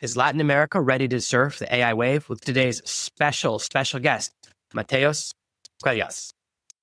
Is Latin America ready to surf the AI wave? With today's special guest, Mateus Quelhas.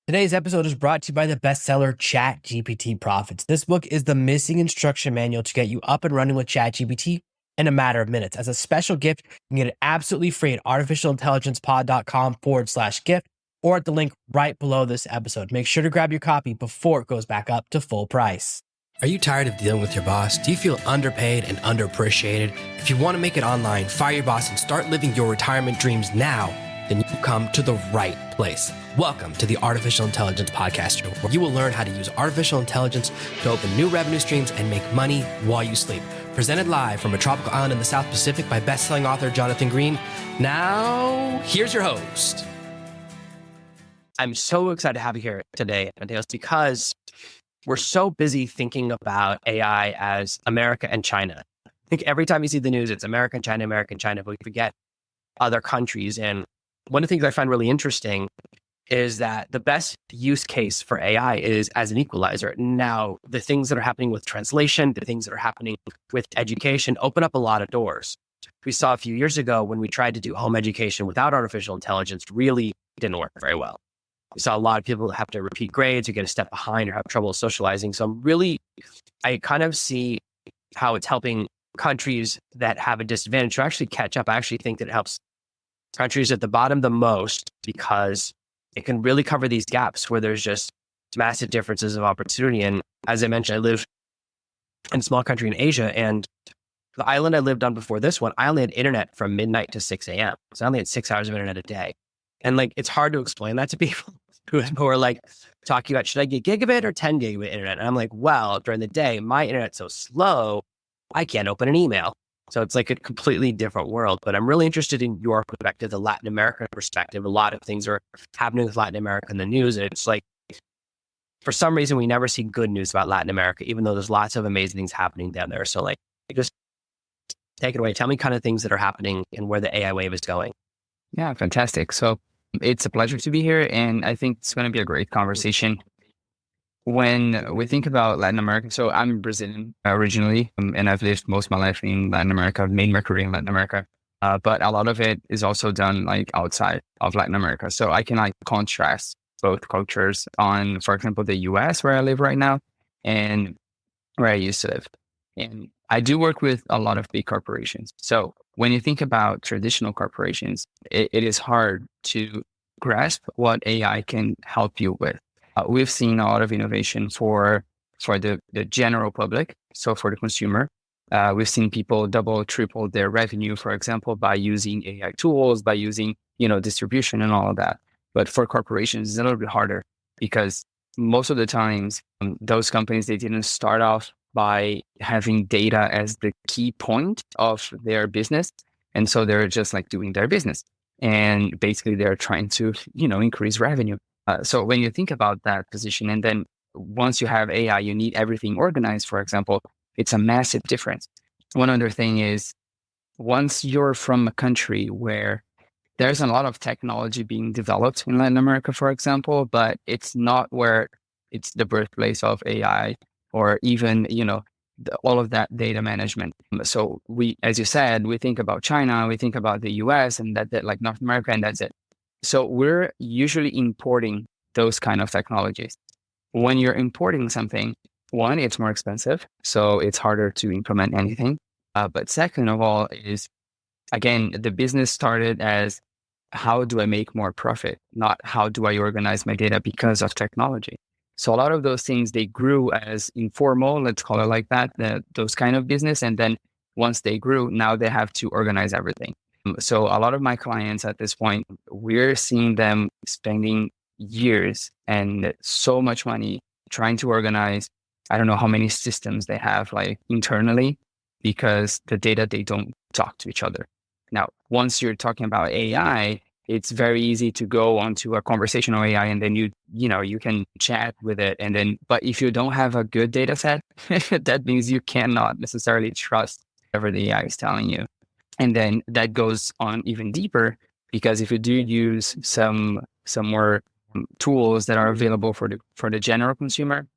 Today's episode is brought to you by the bestseller ChatGPT Profits. This book is the missing instruction manual to get you up and running with ChatGPT in a matter of minutes. As a special gift, you can get it absolutely free at artificialintelligencepod.com/gift or at the link right below this episode. Make sure to grab your copy before it goes back up to full price. Are you tired of dealing with your boss? Do you feel underpaid and underappreciated? If you want to make it online, fire your boss, and start living your retirement dreams now, then you come to the right place. Welcome to the Artificial Intelligence Podcast Show, where you will learn how to use artificial intelligence to open new revenue streams and make money while you sleep. Presented live from a tropical island in the South Pacific by best-selling author Jonathan Green. Now, here's your host. I'm so excited to have you here today, Mateus, because we're so busy thinking about AI as America and China. I think every time you see the news, it's America and China, but we forget other countries. And one of the things I find really interesting is that the best use case for AI is as an equalizer. Now, the things that are happening with translation, the things that are happening with education open up a lot of doors. We saw a few years ago when we tried to do home education without artificial intelligence, really didn't work very well. We saw a lot of people have to repeat grades or get a step behind or have trouble socializing. So I kind of see how it's helping countries that have a disadvantage to actually catch up. I actually think that it helps countries at the bottom the most because it can really cover these gaps where there's just massive differences of opportunity. And as I mentioned, I live in a small country in Asia, and the island I lived on before this one, I only had internet from midnight to 6 a.m. So I only had 6 hours of internet a day. And it's hard to explain that to people who are talking about, should I get gigabit or 10 gigabit internet? And I'm like, well, during the day, my internet's so slow, I can't open an email. So it's like a completely different world. But I'm really interested in your perspective, the Latin American perspective. A lot of things are happening with Latin America in the news. And it's like, for some reason, we never see good news about Latin America, even though there's lots of amazing things happening down there. So just take it away. Tell me kind of things that are happening and where the AI wave is going. Yeah, fantastic. So it's a pleasure to be here, and I think it's going to be a great conversation. When we think about Latin America, so I'm Brazilian originally, and I've lived most of my life in Latin America. I've made my career in Latin America, but a lot of it is also done outside of Latin America. So I can contrast both cultures on, for example, the US where I live right now and where I used to live. And I do work with a lot of big corporations. So when you think about traditional corporations, it is hard to grasp what AI can help you with. We've seen a lot of innovation for the general public, so for the consumer. We've seen people double, triple their revenue, for example, by using AI tools, by using distribution and all of that. But for corporations, it's a little bit harder because most of the times, those companies, they didn't start off by having data as the key point of their business. And so they're just doing their business. And basically they're trying to, increase revenue. So when you think about that position, and then once you have AI, you need everything organized, for example, it's a massive difference. One other thing is, once you're from a country where there's a lot of technology being developed in Latin America, for example, but it's not where it's the birthplace of AI or even, all of that data management. So as you said, we think about China, we think about the US and that North America, and that's it. So we're usually importing those kind of technologies. When you're importing something, one, it's more expensive, so it's harder to implement anything. But second of all is, again, the business started as, how do I make more profit? Not how do I organize my data because of technology. So a lot of those things, they grew as informal, let's call it like that, those kind of business. And then once they grew, now they have to organize everything. So a lot of my clients at this point, we're seeing them spending years and so much money trying to organize, I don't know how many systems they have internally, because the data, they don't talk to each other. Now, once you're talking about AI, it's very easy to go onto a conversational AI and then you can chat with it. But if you don't have a good data set, that means you cannot necessarily trust whatever the AI is telling you. And then that goes on even deeper, because if you do use some more tools that are available for the general consumer,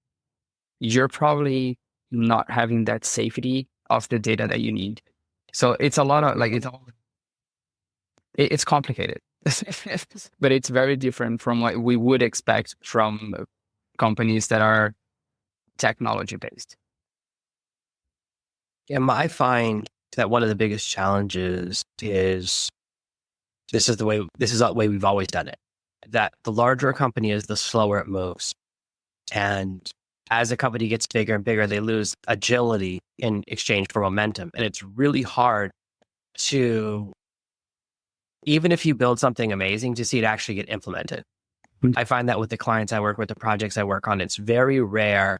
you're probably not having that safety of the data that you need. So it's a lot of like, it's complicated, but it's very different from what we would expect from companies that are technology based. Yeah, I find that one of the biggest challenges is this is the way we've always done it. That the larger a company is, the slower it moves. And as a company gets bigger and bigger, they lose agility in exchange for momentum. And it's really hard to, even if you build something amazing, to see it actually get implemented. I find that with the clients I work with, the projects I work on, it's very rare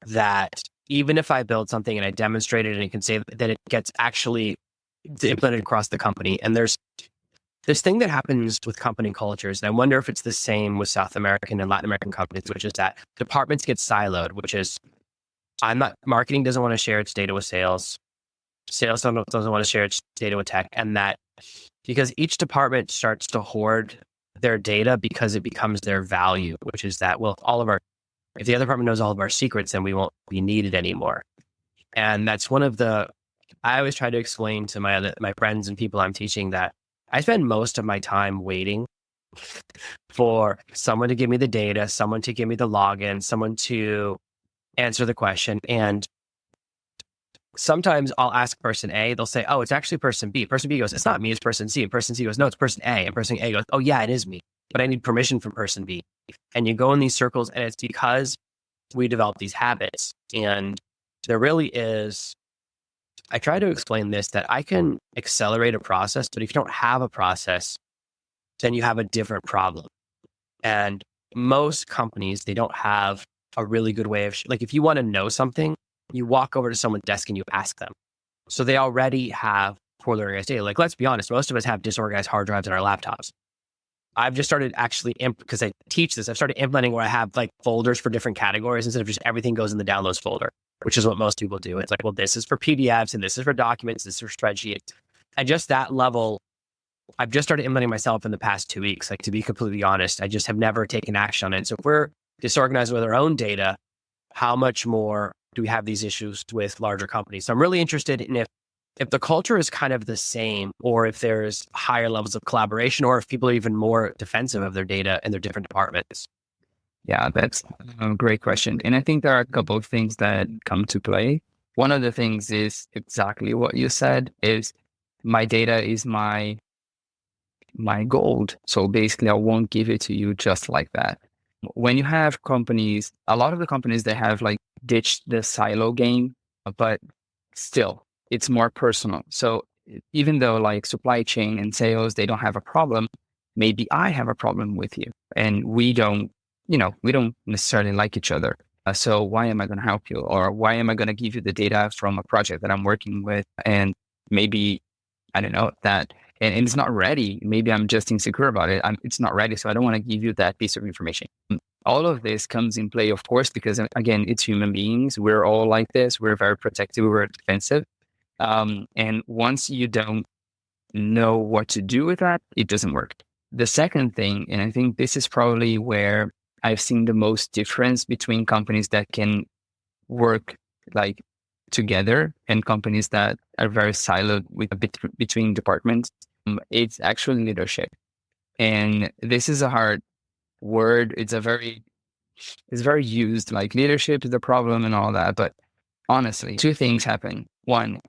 that even if I build something and I demonstrate it and it can say that it gets actually implemented across the company. And there's this thing that happens with company cultures, and I wonder if it's the same with South American and Latin American companies, which is that departments get siloed, which is marketing doesn't want to share its data with sales. Sales doesn't want to share its data with tech. And that because each department starts to hoard their data because it becomes their value, which is that, well, if the other department knows all of our secrets, then we won't be needed anymore. And that's one of the, I always try to explain to my friends and people I'm teaching that I spend most of my time waiting for someone to give me the data, someone to give me the login, someone to answer the question. And sometimes I'll ask person A, they'll say, oh, it's actually person B. Person B goes, it's not me, it's person C. And person C goes, no, it's person A. And person A goes, oh yeah, it is me, but I need permission from person B. And you go in these circles, and it's because we develop these habits. And there really is, I try to explain this, that I can accelerate a process, but if you don't have a process, then you have a different problem. And most companies, they don't have a really good way of, like if you want to know something, you walk over to someone's desk and you ask them. So they already have poorly organized data. Like, let's be honest, most of us have disorganized hard drives in our laptops. I've just started actually, because I teach this, I've started implementing where I have like folders for different categories instead of just everything goes in the downloads folder, which is what most people do. It's like, well, this is for PDFs and this is for documents, this is for spreadsheets. And just that level, I've just started implementing myself in the past 2 weeks. Like, to be completely honest, I just have never taken action on it. So if we're disorganized with our own data, how much more do we have these issues with larger companies? So I'm really interested in if the culture is kind of the same, or if there's higher levels of collaboration, or if people are even more defensive of their data in their different departments. Yeah, that's a great question. And I think there are a couple of things that come to play. One of the things is exactly what you said, is my data is my gold. So basically I won't give it to you just like that. When you have companies, a lot of the companies, they have like ditched the silo game, but still it's more personal. So even though like supply chain and sales, they don't have a problem, maybe I have a problem with you and we don't necessarily like each other. So why am I going to help you? Or why am I going to give you the data from a project that I'm working with? And maybe, I don't know, that, and it's not ready. Maybe I'm just insecure about it. It's not ready. So I don't want to give you that piece of information. All of this comes in play, of course, because again, it's human beings. We're all like this. We're very protective. We're defensive. And once you don't know what to do with that, it doesn't work. The second thing, and I think this is probably where I've seen the most difference between companies that can work like together and companies that are very siloed between departments, it's actually leadership. And this is a hard word. It's very used, like leadership is the problem and all that. But honestly, two things happen. One,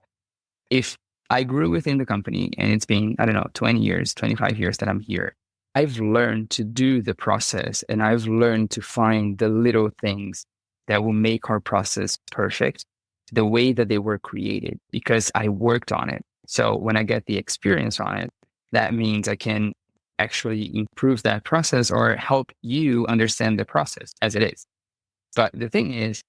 if I grew within the company and it's been, 20 years, 25 years that I'm here, I've learned to do the process and I've learned to find the little things that will make our process perfect the way that they were created because I worked on it. So when I get the experience on it, that means I can actually improve that process or help you understand the process as it is. But the thing is,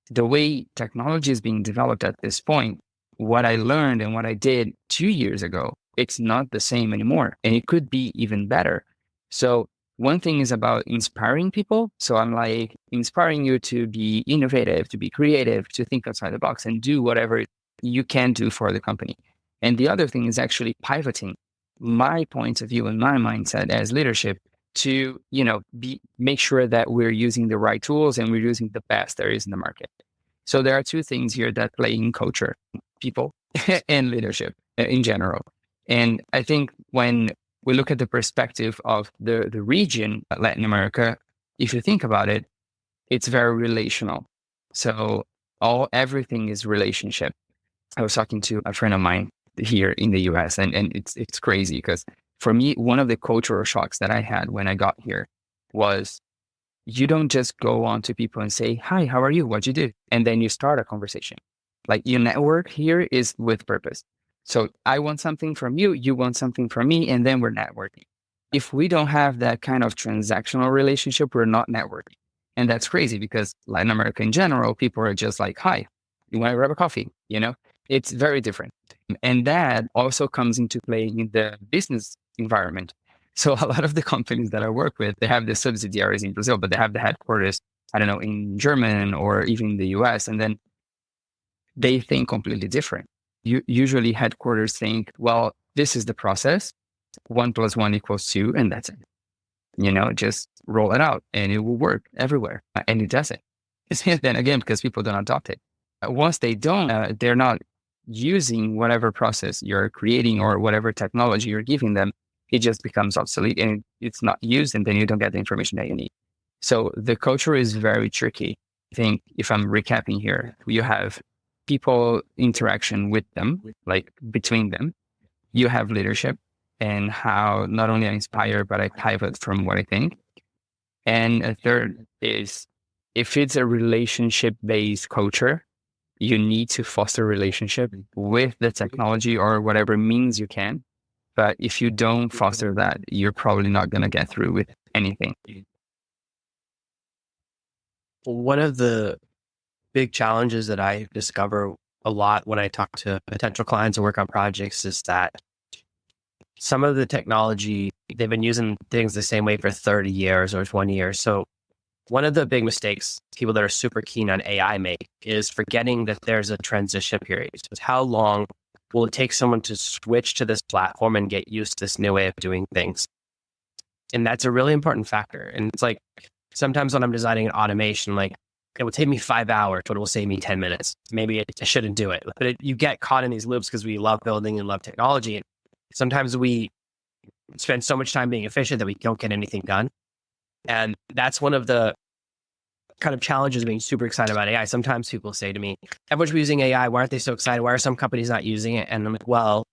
the way technology is being developed at this point, what I learned and what I did 2 years ago, it's not the same anymore. And it could be even better. So one thing is about inspiring people. So I'm like inspiring you to be innovative, to be creative, to think outside the box and do whatever you can do for the company. And the other thing is actually pivoting my point of view and my mindset as leadership to, make sure that we're using the right tools and we're using the best there is in the market. So there are two things here that play in culture. People and leadership in general. And I think when we look at the perspective of the region, Latin America, if you think about it, it's very relational. So everything is relationship. I was talking to a friend of mine here in the US, and it's crazy because for me, one of the cultural shocks that I had when I got here was you don't just go on to people and say, "Hi, how are you? What'd you do?" And then you start a conversation. Like your network here is with purpose. So I want something from you, you want something from me, and then we're networking. If we don't have that kind of transactional relationship, we're not networking. And that's crazy because Latin America in general, people are just like, "Hi, you want to grab a coffee?" It's very different. And that also comes into play in the business environment. So a lot of the companies that I work with, they have the subsidiaries in Brazil, but they have the headquarters, I don't know, in German or even in the US. And then they think completely different. Usually headquarters think, well, this is the process. 1+1 = 2, and that's it. Just roll it out and it will work everywhere. And it doesn't. Then again, because people don't adopt it. Once they don't, they're not using whatever process you're creating or whatever technology you're giving them. It just becomes obsolete and it's not used, and then you don't get the information that you need. So the culture is very tricky. I think if I'm recapping here, you have people interaction with them, like between them. You have leadership and how not only I inspire, but I pivot from what I think. And a third is if it's a relationship-based culture, you need to foster relationship with the technology or whatever means you can. But if you don't foster that, you're probably not going to get through with anything. One of the big challenges that I discover a lot when I talk to potential clients and work on projects is that some of the technology, they've been using things the same way for 30 years or 20 years. So one of the big mistakes people that are super keen on AI make is forgetting that there's a transition period. So how long will it take someone to switch to this platform and get used to this new way of doing things? And that's a really important factor. And it's like, sometimes when I'm designing an automation, like it will take me 5 hours, but it will save me 10 minutes. Maybe I shouldn't do it. But you get caught in these loops because we love building and love technology. And sometimes we spend so much time being efficient that we don't get anything done. And that's one of the kind of challenges of being super excited about AI. Sometimes people say to me, everyone's using AI. Why aren't they so excited? Why are some companies not using it? And I'm like, well,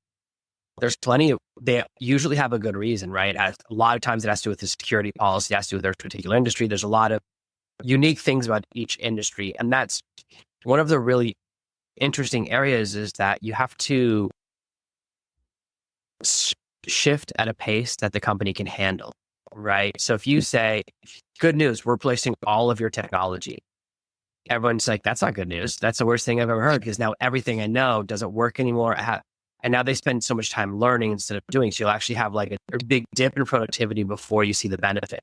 there's they usually have a good reason, right? A lot of times it has to do with the security policy, it has to do with their particular industry. There's a lot of unique things about each industry. And that's one of the really interesting areas is that you have to shift at a pace that the company can handle, right? So if you say, good news, we're replacing all of your technology. Everyone's like, that's not good news. That's the worst thing I've ever heard because now everything I know doesn't work anymore. And now they spend so much time learning instead of doing. So you'll actually have like a big dip in productivity before you see the benefit.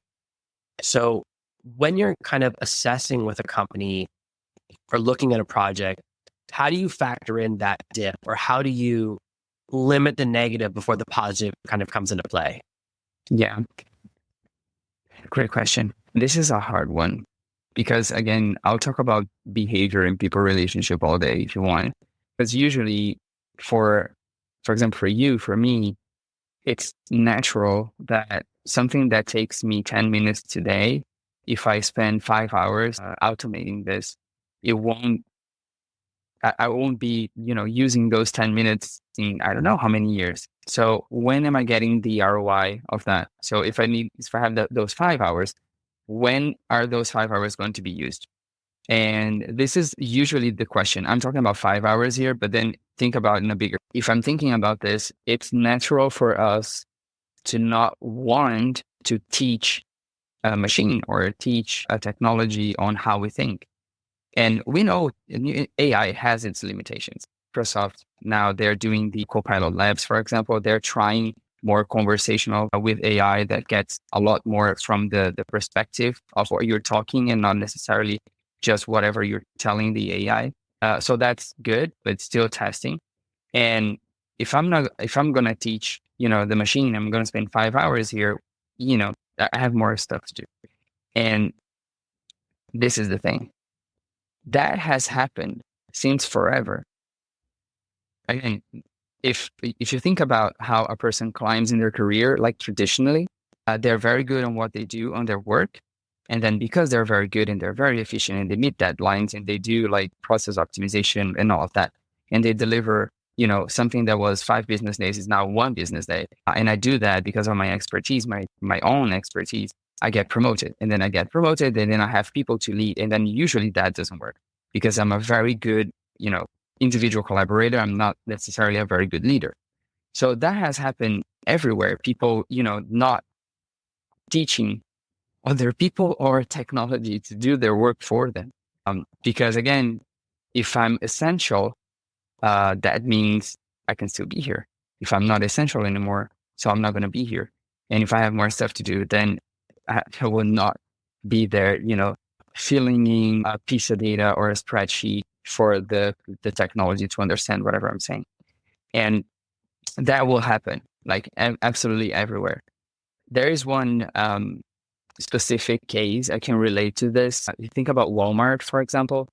So when you're kind of assessing with a company or looking at a project, how do you factor in that dip, or how do you limit the negative before the positive kind of comes into play? Yeah. Great question. This is a hard one because, again, I'll talk about behavior and people relationship all day if you want. Because usually for example, for you, for me, it's natural that something that takes me 10 minutes today, if I spend 5 hours automating this, I won't be, using those 10 minutes in, I don't know how many years. So when am I getting the ROI of that? So if I have those 5 hours, when are those 5 hours going to be used? And this is usually the question. I'm talking about 5 hours here, but then think about if I'm thinking about this, it's natural for us to not want to teach a machine or teach a technology on how we think. And we know AI has its limitations. Microsoft, now they're doing the Copilot Labs, for example. They're trying more conversational with AI that gets a lot more from the perspective of what you're talking and not necessarily just whatever you're telling the AI. So that's good, but still testing. And if I'm going to teach, the machine, I'm going to spend 5 hours here, I have more stuff to do. And this is the thing. That has happened since forever. again, if you think about how a person climbs in their career, like traditionally, they're very good on what they do on their work. And then because they're very good and they're very efficient and they meet deadlines and they do like process optimization and all of that, and they deliver, something that was 5 business days is now 1 business day. And I do that because of my expertise, my own expertise. I get promoted, and then I get promoted, and then I have people to lead. And then usually that doesn't work because I'm a very good, individual collaborator. I'm not necessarily a very good leader. So that has happened everywhere. People, not teaching other people or technology to do their work for them. Because again, if I'm essential, that means I can still be here. If I'm not essential anymore, so I'm not going to be here. And if I have more stuff to do, then I will not be there, filling in a piece of data or a spreadsheet for the technology to understand whatever I'm saying. And that will happen like absolutely everywhere. There is one specific case I can relate to this. You think about Walmart, for example.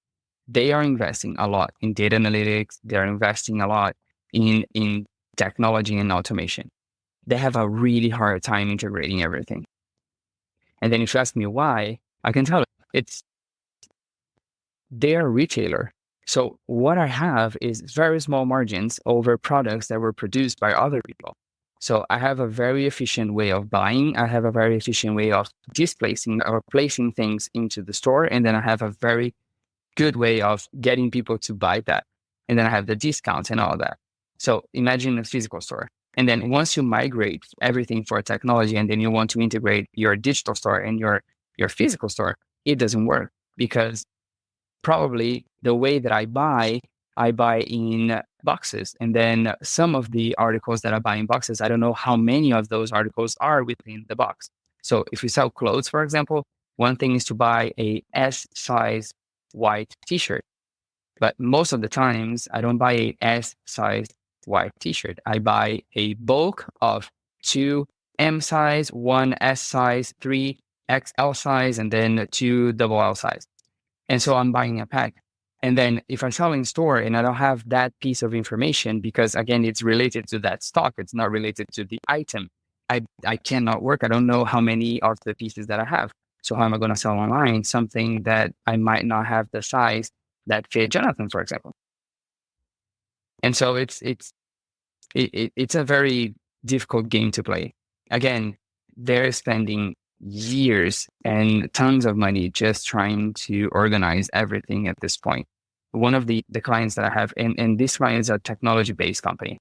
They are investing a lot in data analytics. They're investing a lot in technology and automation. They have a really hard time integrating everything. And then if you ask me why, I can tell you, they're a retailer. So what I have is very small margins over products that were produced by other people. So I have a very efficient way of buying. I have a very efficient way of displacing or placing things into the store. And then I have a very good way of getting people to buy that. And then I have the discounts and all that. So imagine a physical store. And then once you migrate everything for technology, and then you want to integrate your digital store and your physical store, it doesn't work because probably the way that I buy in boxes. And then some of the articles that I buy in boxes, I don't know how many of those articles are within the box. So if you sell clothes, for example, one thing is to buy a S size white t-shirt. But most of the times I don't buy a S size white t-shirt. I buy a bulk of 2 M size, 1 S size, 3 XL size, and then 2 double L size. And so I'm buying a pack. And then if I sell in store and I don't have that piece of information, because again, it's related to that stock, it's not related to the item, I cannot work. I don't know how many of the pieces that I have. So how am I going to sell online something that I might not have the size that fit Jonathan, for example? And so it's a very difficult game to play. Again, they're spending years and tons of money just trying to organize everything at this point. One of the clients that I have, and this client is a technology-based company.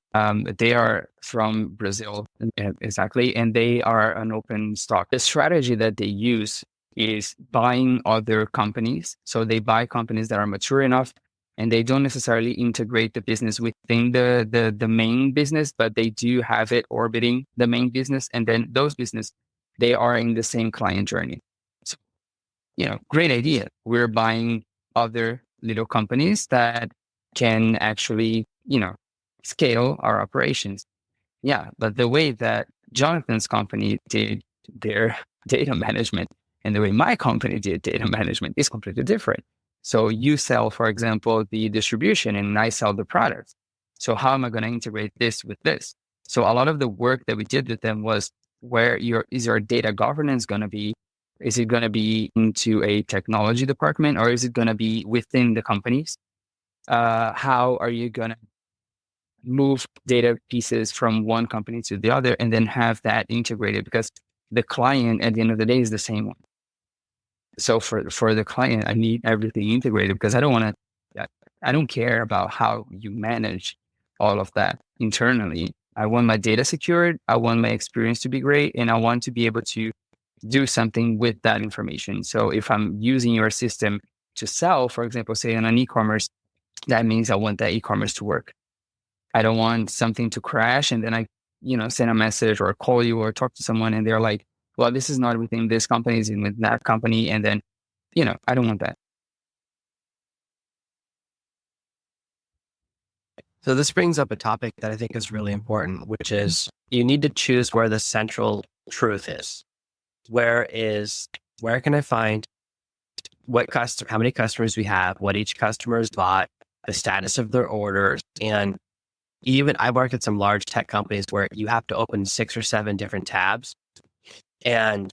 They are from Brazil, exactly, and they are an open stock. The strategy that they use is buying other companies. So they buy companies that are mature enough, and they don't necessarily integrate the business within the main business, but they do have it orbiting the main business. And then those business, they are in the same client journey. So, great idea. We're buying other little companies that can actually, scale our operations. Yeah, but the way that Jonathan's company did their data management and the way my company did data management is completely different. So you sell, for example, the distribution and I sell the products. So how am I going to integrate this with this? So a lot of the work that we did with them was where is your data governance going to be? Is it going to be into a technology department or is it going to be within the companies? How are you going to move data pieces from one company to the other and then have that integrated? Because the client at the end of the day is the same one. So for the client, I need everything integrated because I don't care about how you manage all of that internally. I want my data secured. I want my experience to be great. And I want to be able to do something with that information. So if I'm using your system to sell, for example, say on an e-commerce, that means I want that e-commerce to work. I don't want something to crash and then I, send a message or call you or talk to someone and they're like, well, this is not within this company, it's in with that company. And then, I don't want that. So this brings up a topic that I think is really important, which is you need to choose where the central truth is. Where can I find how many customers we have, what each customer has bought, the status of their orders, and even I worked at some large tech companies where you have to open 6 or 7 different tabs. And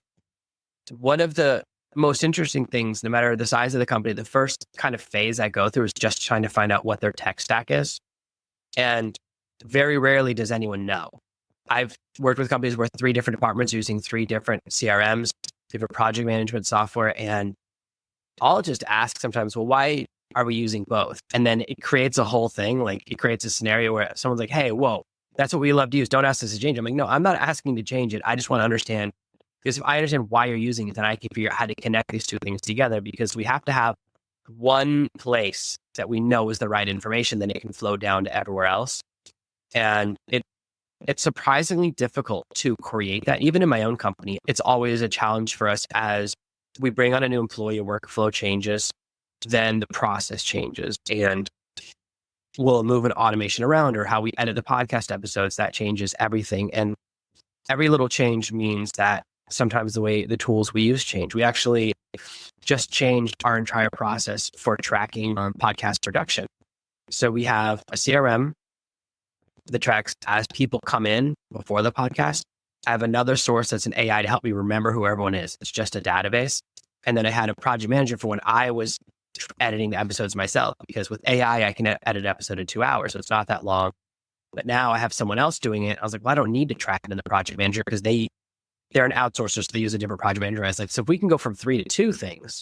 one of the most interesting things, no matter the size of the company, the first kind of phase I go through is just trying to find out what their tech stack is. And very rarely does anyone know. I've worked with companies where 3 different departments using 3 different CRMs, different project management software. And I'll just ask sometimes, well, why are we using both? And then it creates a whole thing. Like it creates a scenario where someone's like, hey, whoa, that's what we love to use. Don't ask us to change it. I'm like, no, I'm not asking to change it. I just want to understand, because if I understand why you're using it, then I can figure out how to connect these 2 things together, because we have to have one place that we know is the right information, then it can flow down to everywhere else. And it's surprisingly difficult to create that. Even in my own company, it's always a challenge for us as we bring on a new employee, workflow changes, then the process changes, and we'll move an automation around, or how we edit the podcast episodes, that changes everything. And every little change means that sometimes the way the tools we use change. We actually just changed our entire process for tracking podcast production. So we have a CRM that tracks as people come in before the podcast. I have another source that's an AI to help me remember who everyone is. It's just a database. And then I had a project manager for when I was editing the episodes myself, because with AI, I can edit an episode in 2 hours. So it's not that long. But now I have someone else doing it. I was like, well, I don't need to track it in the project manager, because they're an outsourcer, so they use a different project manager. I was like, so if we can go from 3 to 2 things,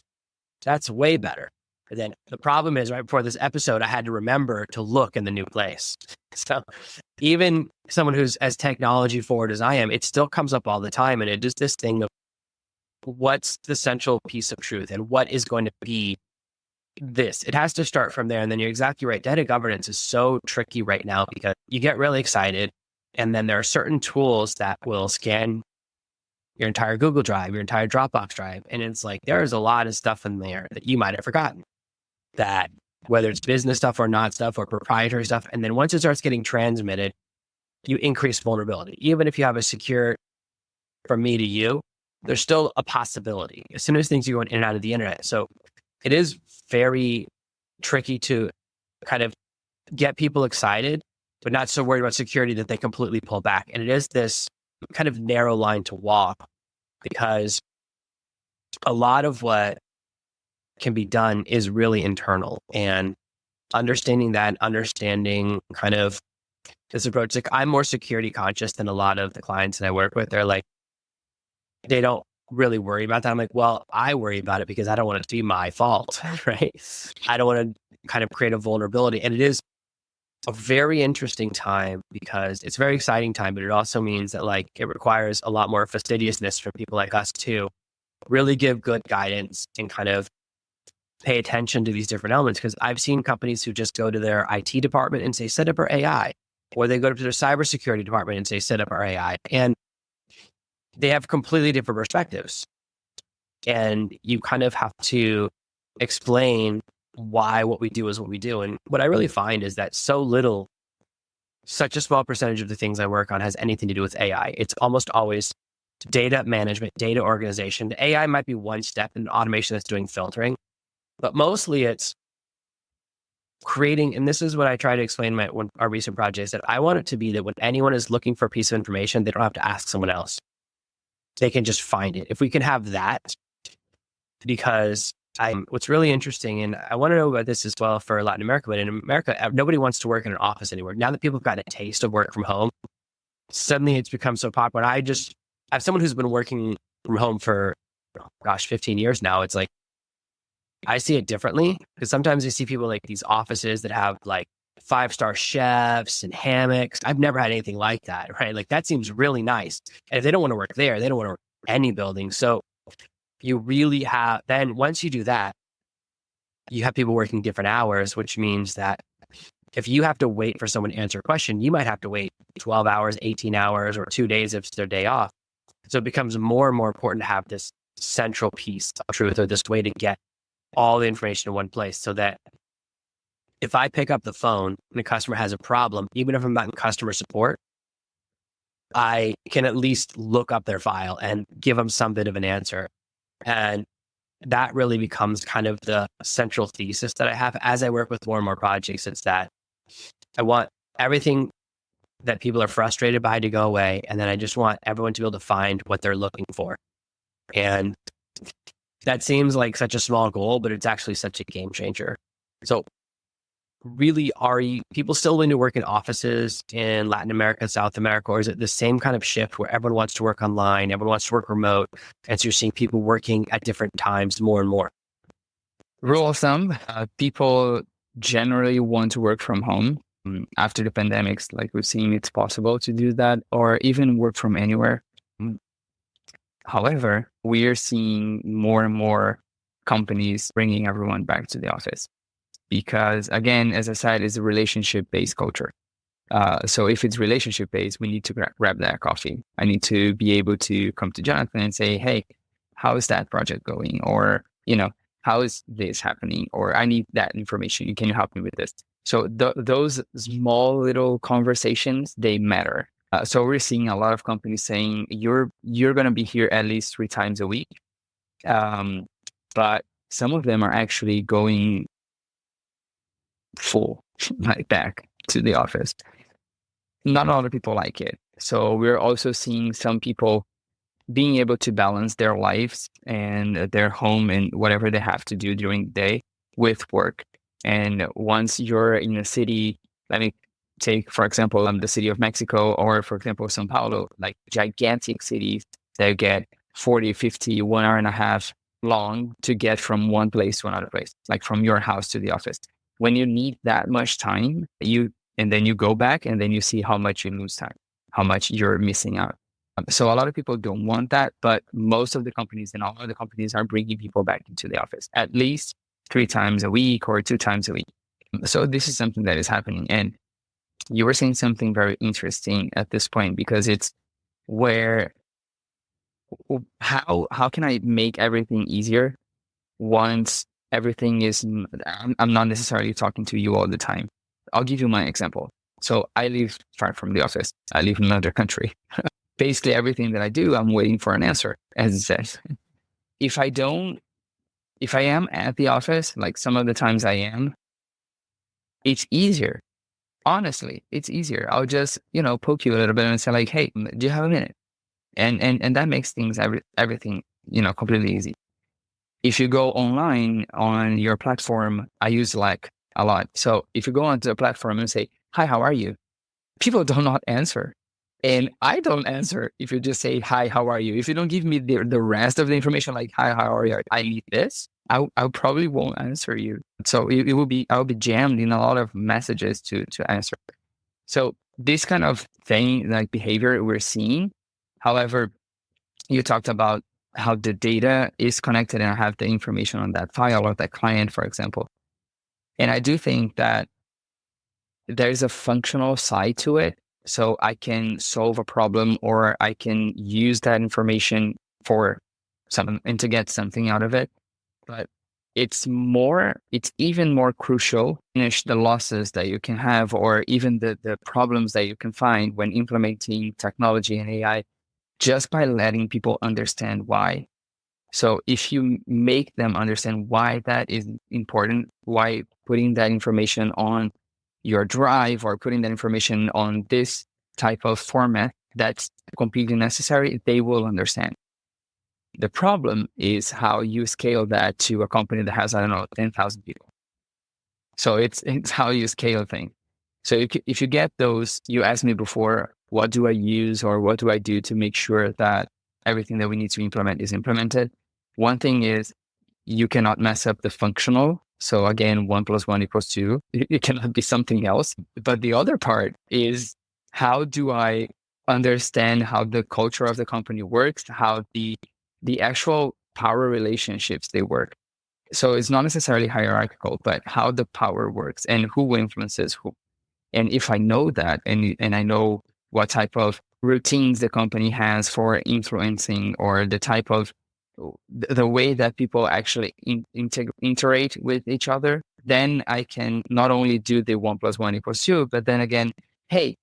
that's way better. But then the problem is, right before this episode, I had to remember to look in the new place. So even someone who's as technology forward as I am, it still comes up all the time. And it is this thing of what's the central piece of truth and what is going to be this. It has to start from there. And then you're exactly right. Data governance is so tricky right now, because you get really excited, and then there are certain tools that will scan your entire Google Drive, your entire Dropbox drive. And it's like, there's a lot of stuff in there that you might have forgotten, that whether it's business stuff or not stuff or proprietary stuff. And then once it starts getting transmitted, you increase vulnerability. Even if you have a secure from me to you, there's still a possibility as soon as things are going in and out of the internet. So it is very tricky to kind of get people excited, but not so worried about security that they completely pull back. And it is this kind of narrow line to walk, because a lot of what can be done is really internal, and understanding kind of this approach. Like, I'm more security conscious than a lot of the clients that I work with. They're like, they don't really worry about that. I'm like, well, I worry about it because I don't want it to be my fault, right? I don't want to kind of create a vulnerability. And it is a very interesting time, because it's a very exciting time, but it also means that like it requires a lot more fastidiousness for people like us to really give good guidance and kind of pay attention to these different elements. Because I've seen companies who just go to their IT department and say, set up our AI, or they go to their cybersecurity department and say, set up our AI. And they have completely different perspectives. And you kind of have to explain why what we do is what we do. And what I really find is that such a small percentage of the things I work on has anything to do with AI. It's almost always data management, data organization. The AI might be one step in automation that's doing filtering, but mostly it's creating, and this is what I try to explain in our recent projects, that I want it to be that when anyone is looking for a piece of information, they don't have to ask someone else. They can just find it. If we can have that, because what's really interesting, and I want to know about this as well for Latin America, but in America, nobody wants to work in an office anymore. Now that people have gotten a taste of work from home, suddenly it's become so popular. I have someone who's been working from home for, 15 years now. It's like, I see it differently, because sometimes I see people like these offices that have like 5-star chefs and hammocks. I've never had anything like that, right? Like that seems really nice. And if they don't want to work there, they don't want to work in any building. So you really have, then once you do that, you have people working different hours, which means that if you have to wait for someone to answer a question, you might have to wait 12 hours, 18 hours, or 2 days if it's their day off. So it becomes more and more important to have this central piece of truth, or this way to get all the information in one place, so that if I pick up the phone and a customer has a problem, even if I'm not in customer support, I can at least look up their file and give them some bit of an answer. And that really becomes kind of the central thesis that I have as I work with more and more projects. It's that I want everything that people are frustrated by to go away. And then I just want everyone to be able to find what they're looking for. And that seems like such a small goal, but it's actually such a game changer. So really, are people still willing to work in offices in Latin America, South America, or is it the same kind of shift where everyone wants to work online, everyone wants to work remote, and so you're seeing people working at different times more and more? Rule of thumb, people generally want to work from home. After the pandemics, like we've seen, it's possible to do that or even work from anywhere. However, we are seeing more and more companies bringing everyone back to the office because, again, as I said, it's a relationship-based culture. So if it's relationship-based, we need to grab that coffee. I need to be able to come to Jonathan and say, hey, how is that project going? Or, how is this happening? Or I need that information. Can you help me with this? So those small little conversations, they matter. So we're seeing a lot of companies saying you're going to be here at least 3 times a week. But some of them are actually going full like back to the office. Not a lot of people like it. So we're also seeing some people being able to balance their lives and their home and whatever they have to do during the day with work. And once you're in a city, let me take, for example, the city of Mexico or, for example, São Paulo, like gigantic cities that get 40, 50, 1 hour and a half long to get from one place to another place, like from your house to the office. When you need that much time, and then you go back and then you see how much you lose time, how much you're missing out. So a lot of people don't want that, but most of the companies and all of the companies are bringing people back into the office at least 3 times a week or 2 times a week. So this is something that is happening. And you were saying something very interesting at this point, because it's where, how can I make everything easier once everything is, I'm not necessarily talking to you all the time. I'll give you my example. So I live far from the office. I live in another country. Basically everything that I do, I'm waiting for an answer, as it says. If I am at the office, like some of the times I am, it's easier. Honestly, it's easier. I'll just, poke you a little bit and say like, hey, do you have a minute? And that makes things, everything, completely easy. If you go online on your platform, I use Slack a lot. So if you go onto the platform and say, hi, how are you? People do not answer. And I don't answer if you just say, hi, how are you? If you don't give me the rest of the information, like, hi, how are you? I need this. I probably won't answer you. So I'll be jammed in a lot of messages to answer. So this kind of thing, like behavior we're seeing. However, you talked about how the data is connected and I have the information on that file or that client, for example. And I do think that there's a functional side to it. So I can solve a problem or I can use that information for something and to get something out of it. But it's even more crucial to finish the losses that you can have or even the problems that you can find when implementing technology and AI, just by letting people understand why. So if you make them understand why that is important, why putting that information on your drive or putting that information on this type of format that's completely necessary, they will understand. The problem is how you scale that to a company that has, 10,000 people. So it's how you scale things. So if you get those, you asked me before, what do I use or what do I do to make sure that everything that we need to implement is implemented? One thing is you cannot mess up the functional. So again, 1 + 1 = 2. It cannot be something else. But the other part is, how do I understand how the culture of the company works, how the actual power relationships they work. So it's not necessarily hierarchical, but how the power works and who influences who. And if I know that, and I know what type of routines the company has for influencing or the type of the way that people actually interact with each other, then I can not only do the 1 + 1 = 2, but then again, hey,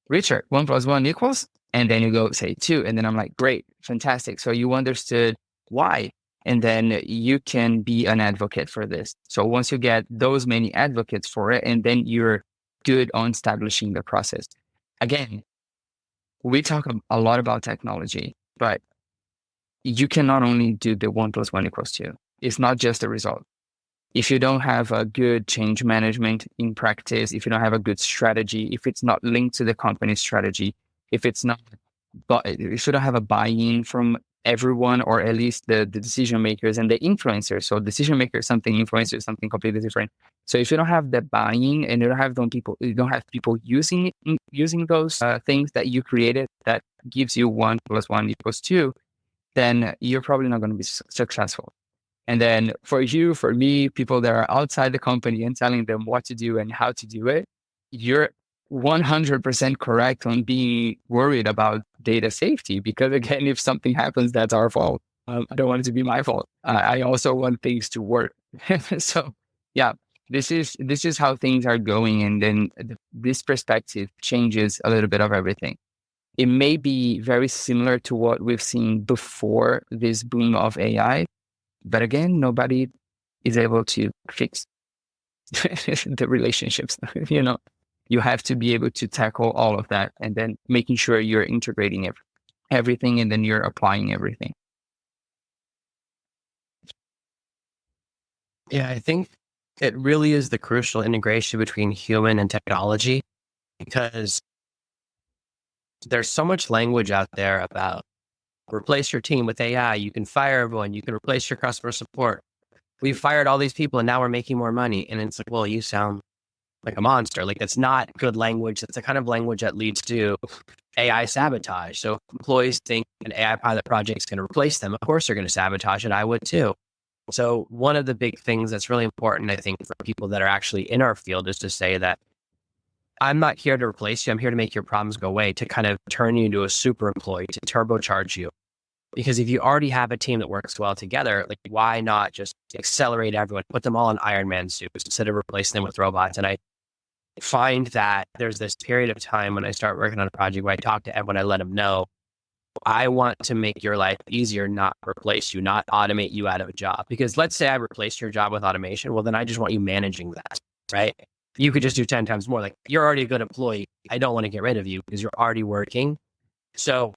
Richard, 1 + 1 equals, and then you go say 2. And then I'm like, great, fantastic. So you understood why. And then you can be an advocate for this. So once you get those many advocates for it, and then you're good on establishing the process. Again, we talk a lot about technology, but you can not only do the 1 + 1 = 2. It's not just a result. If you don't have a good change management in practice, if you don't have a good strategy, if it's not linked to the company's strategy, if it's not, if you don't have a buy-in from everyone, or at least the decision makers and the influencers. So decision maker is something, influencer is something completely different. So if you don't have the buy-in and you don't have people using those things that you created that gives you 1 + 1 = 2, then you're probably not going to be successful. And then for you, for me, people that are outside the company and telling them what to do and how to do it, you're 100% correct on being worried about data safety. Because again, if something happens, that's our fault. I don't want it to be my fault. I also want things to work. So yeah, this is how things are going. And then this perspective changes a little bit of everything. It may be very similar to what we've seen before this boom of AI. But again, nobody is able to fix the relationships. You have to be able to tackle all of that, and then making sure you're integrating everything, and then you're applying everything. Yeah, I think it really is the crucial integration between human and technology, because there's so much language out there about replace your team with AI. You can fire everyone. You can replace your customer support. We've fired all these people and now we're making more money. And it's like, well, you sound like a monster. Like, that's not good language. That's the kind of language that leads to AI sabotage. So if employees think an AI pilot project is going to replace them, of course they're going to sabotage it. I would too. So one of the big things that's really important, I think, for people that are actually in our field is to say that I'm not here to replace you. I'm here to make your problems go away, to kind of turn you into a super employee, to turbocharge you. Because if you already have a team that works well together, like, why not just accelerate everyone, put them all in Iron Man suits instead of replacing them with robots? And I find that there's this period of time when I start working on a project where I talk to everyone, I let them know, I want to make your life easier, not replace you, not automate you out of a job. Because let's say I replace your job with automation. Well, then I just want you managing that, right? You could just do 10 times more. Like, you're already a good employee. I don't want to get rid of you because you're already working. So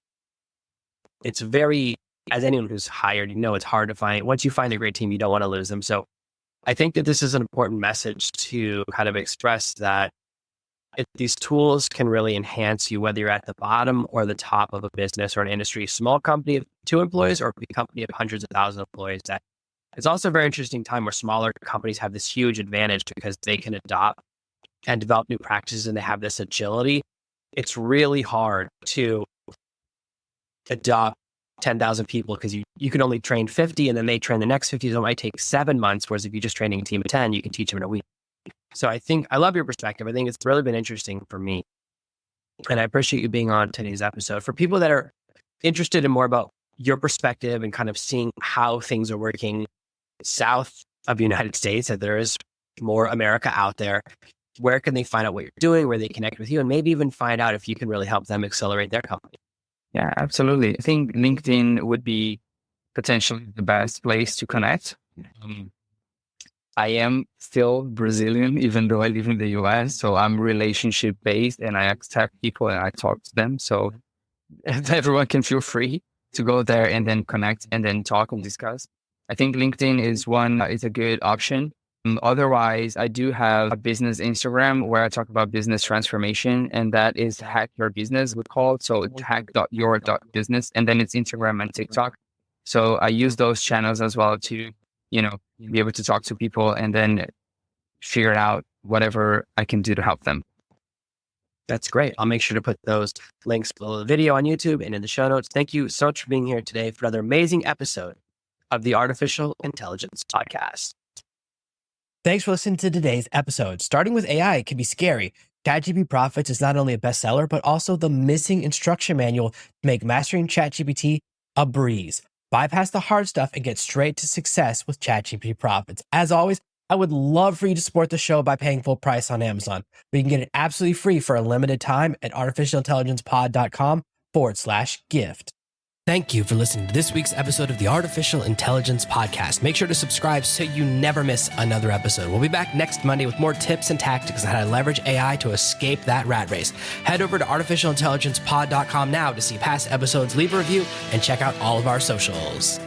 it's very, as anyone who's hired, it's hard to find. Once you find a great team, you don't want to lose them. So I think that this is an important message to kind of express that these tools can really enhance you, whether you're at the bottom or the top of a business or an industry, small company of 2 employees or a company of hundreds of thousands of employees. That it's also a very interesting time where smaller companies have this huge advantage because they can adopt and develop new practices and they have this agility. It's really hard to adopt 10,000 people because you can only train 50 and then they train the next 50. So it might take 7 months. Whereas if you're just training a team of 10, you can teach them in a week. So I love your perspective. I think it's really been interesting for me. And I appreciate you being on today's episode. For people that are interested in more about your perspective and kind of seeing how things are working south of the United States, that there is more America out there, where can they find out what you're doing, where they connect with you, and maybe even find out if you can really help them accelerate their company? Yeah, absolutely. I think LinkedIn would be potentially the best place to connect. I am still Brazilian, even though I live in the US. So I'm relationship based and I accept people and I talk to them. So everyone can feel free to go there and then connect and then talk and discuss. I think LinkedIn is a good option. Otherwise, I do have a business Instagram where I talk about business transformation, and that is Hack Your Business, we call it. So it's hack.your.business, and then it's Instagram and TikTok. So I use those channels as well to, be able to talk to people and then figure out whatever I can do to help them. That's great. I'll make sure to put those links below the video on YouTube and in the show notes. Thank you so much for being here today for another amazing episode of the Artificial Intelligence Podcast. Thanks for listening to today's episode. Starting with AI can be scary. ChatGPT Profits is not only a bestseller, but also the missing instruction manual to make mastering ChatGPT a breeze. Bypass the hard stuff and get straight to success with ChatGPT Profits. As always, I would love for you to support the show by paying full price on Amazon. We can get it absolutely free for a limited time at artificialintelligencepod.com/gift. Thank you for listening to this week's episode of the Artificial Intelligence Podcast. Make sure to subscribe so you never miss another episode. We'll be back next Monday with more tips and tactics on how to leverage AI to escape that rat race. Head over to artificialintelligencepod.com now to see past episodes, leave a review, and check out all of our socials.